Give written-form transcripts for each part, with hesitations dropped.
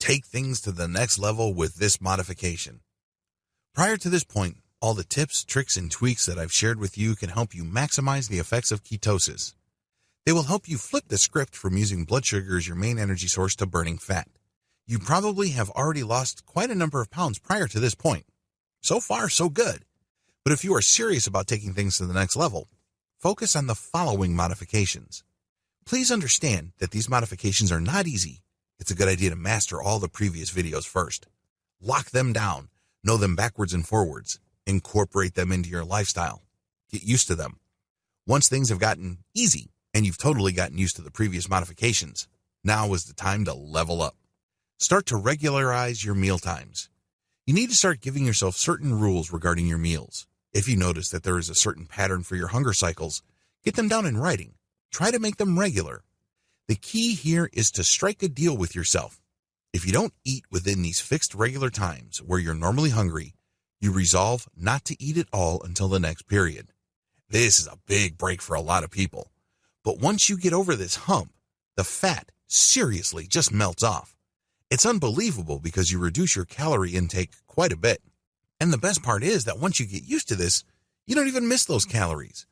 take things to the next level with this modification. Prior to this point, all the tips, tricks, and tweaks that I've shared with you can help you maximize the effects of ketosis. They will help you flip the script from using blood sugar as your main energy source to burning fat. You probably have already lost quite a number of pounds prior to this point. So far, so good. But if you are serious about taking things to the next level, focus on the following modifications. Please understand that these modifications are not easy. It's a good idea to master all the previous videos first. Lock them down, know them backwards and forwards, incorporate them into your lifestyle. Get used to them. Once things have gotten easy and you've totally gotten used to the previous modifications, now is the time to level up. Start to regularize your meal times. You need to start giving yourself certain rules regarding your meals. If you notice that there is a certain pattern for your hunger cycles, get them down in writing. Try to make them regular. The key here is to strike a deal with yourself. If you don't eat within these fixed regular times where you're normally hungry, you resolve not to eat at all until the next period. This is a big break for a lot of people. But once you get over this hump, the fat seriously just melts off. It's unbelievable because you reduce your calorie intake quite a bit. And the best part is that once you get used to this, you don't even miss those calories.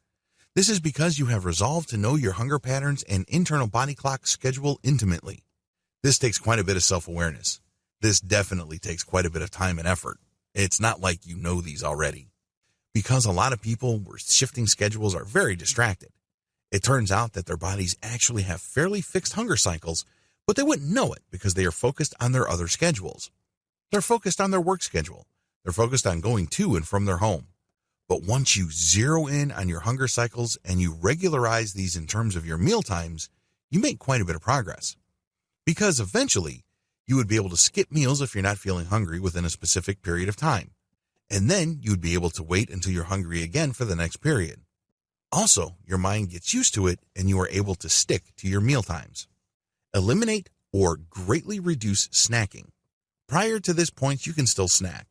This is because you have resolved to know your hunger patterns and internal body clock schedule intimately. This takes quite a bit of self-awareness. This definitely takes quite a bit of time and effort. It's not like you know these already. Because a lot of people with shifting schedules are very distracted. It turns out that their bodies actually have fairly fixed hunger cycles, but they wouldn't know it because they are focused on their other schedules. They're focused on their work schedule. They're focused on going to and from their home. But once you zero in on your hunger cycles and you regularize these in terms of your meal times, you make quite a bit of progress. Because eventually, you would be able to skip meals if you're not feeling hungry within a specific period of time. And then you would be able to wait until you're hungry again for the next period. Also, your mind gets used to it and you are able to stick to your meal times. Eliminate or greatly reduce snacking. Prior to this point, you can still snack.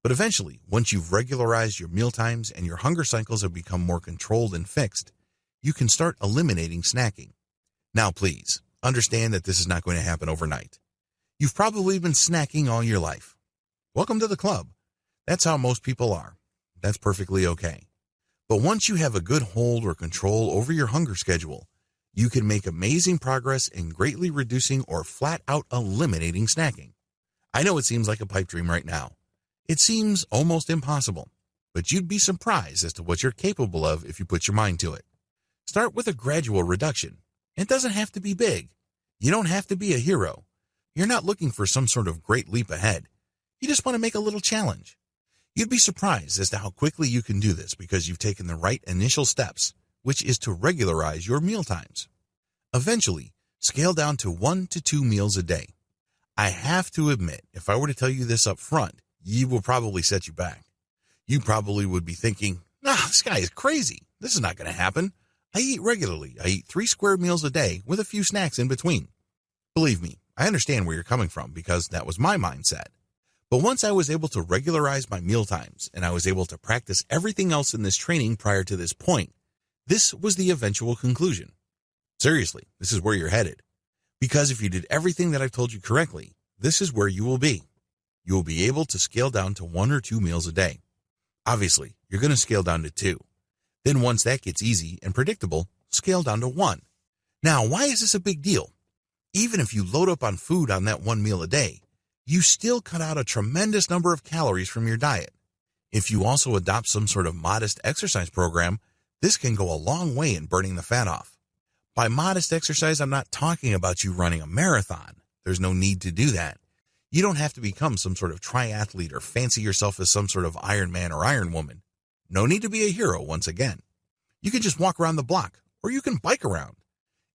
But eventually, once you've regularized your meal times and your hunger cycles have become more controlled and fixed, you can start eliminating snacking. Now, please, understand that this is not going to happen overnight. You've probably been snacking all your life. Welcome to the club. That's how most people are. That's perfectly okay. But once you have a good hold or control over your hunger schedule, you can make amazing progress in greatly reducing or flat out eliminating snacking. I know it seems like a pipe dream right now. It seems almost impossible, but you'd be surprised as to what you're capable of if you put your mind to it. Start with a gradual reduction. It doesn't have to be big. You don't have to be a hero. You're not looking for some sort of great leap ahead. You just want to make a little challenge. You'd be surprised as to how quickly you can do this because you've taken the right initial steps, which is to regularize your meal times. Eventually, scale down to 1 to 2 meals a day. I have to admit, if I were to tell you this up front, you will probably set you back. You probably would be thinking, this guy is crazy. This is not going to happen. I eat regularly. I eat 3 square meals a day with a few snacks in between. Believe me, I understand where you're coming from because that was my mindset. But once I was able to regularize my meal times and I was able to practice everything else in this training prior to this point, this was the eventual conclusion. Seriously, this is where you're headed. Because if you did everything that I've told you correctly, this is where you will be. You will be able to scale down to 1 or 2 meals a day. Obviously, you're going to scale down to 2. Then once that gets easy and predictable, scale down to 1. Now, why is this a big deal? Even if you load up on food on that 1 meal a day, you still cut out a tremendous number of calories from your diet. If you also adopt some sort of modest exercise program, this can go a long way in burning the fat off. By modest exercise, I'm not talking about you running a marathon. There's no need to do that. You don't have to become some sort of triathlete or fancy yourself as some sort of Iron Man or Iron Woman. No need to be a hero once again. You can just walk around the block, or you can bike around.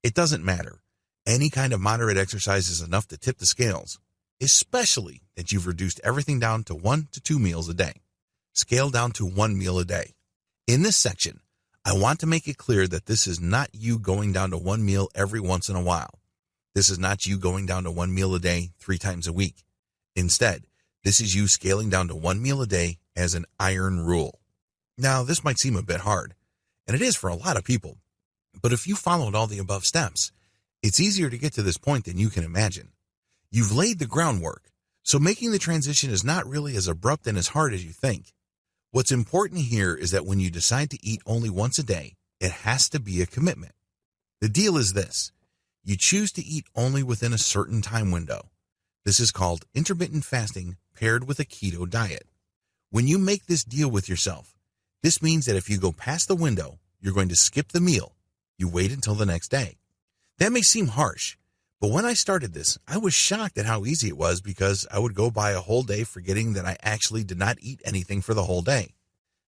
It doesn't matter. Any kind of moderate exercise is enough to tip the scales, especially that you've reduced everything down to 1 to 2 meals a day. Scale down to 1 meal a day. In this section, I want to make it clear that this is not you going down to 1 meal every once in a while. This is not you going down to 1 meal a day 3 times a week. Instead, this is you scaling down to 1 meal a day as an iron rule. Now, this might seem a bit hard, and it is for a lot of people, but if you followed all the above steps, it's easier to get to this point than you can imagine. You've laid the groundwork, so making the transition is not really as abrupt and as hard as you think. What's important here is that when you decide to eat only once a day, it has to be a commitment. The deal is this: you choose to eat only within a certain time window. This is called intermittent fasting paired with a keto diet. When you make this deal with yourself, this means that if you go past the window, you're going to skip the meal. You wait until the next day. That may seem harsh, but when I started this, I was shocked at how easy it was because I would go by a whole day forgetting that I actually did not eat anything for the whole day.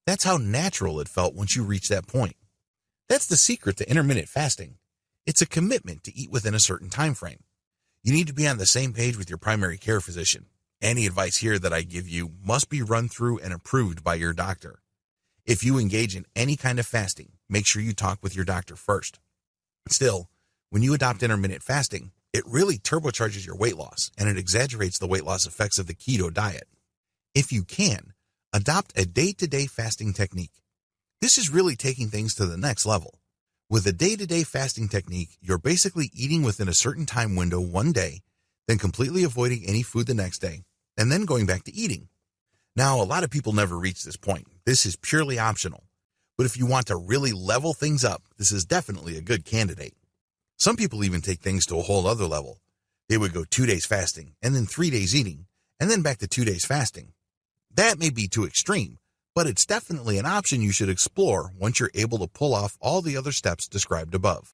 That's how natural it felt once you reach that point. That's the secret to intermittent fasting. It's a commitment to eat within a certain time frame. You need to be on the same page with your primary care physician. Any advice here that I give you must be run through and approved by your doctor. If you engage in any kind of fasting, make sure you talk with your doctor first. Still, when you adopt intermittent fasting, it really turbocharges your weight loss and it exaggerates the weight loss effects of the keto diet. If you can, adopt a day-to-day fasting technique. This is really taking things to the next level. With a day-to-day fasting technique, you're basically eating within a certain time window one day, then completely avoiding any food the next day, and then going back to eating. Now, a lot of people never reach this point. This is purely optional. But if you want to really level things up, this is definitely a good candidate. Some people even take things to a whole other level. They would go 2 days fasting, and then 3 days eating, and then back to 2 days fasting. That may be too extreme, but it's definitely an option you should explore once you're able to pull off all the other steps described above.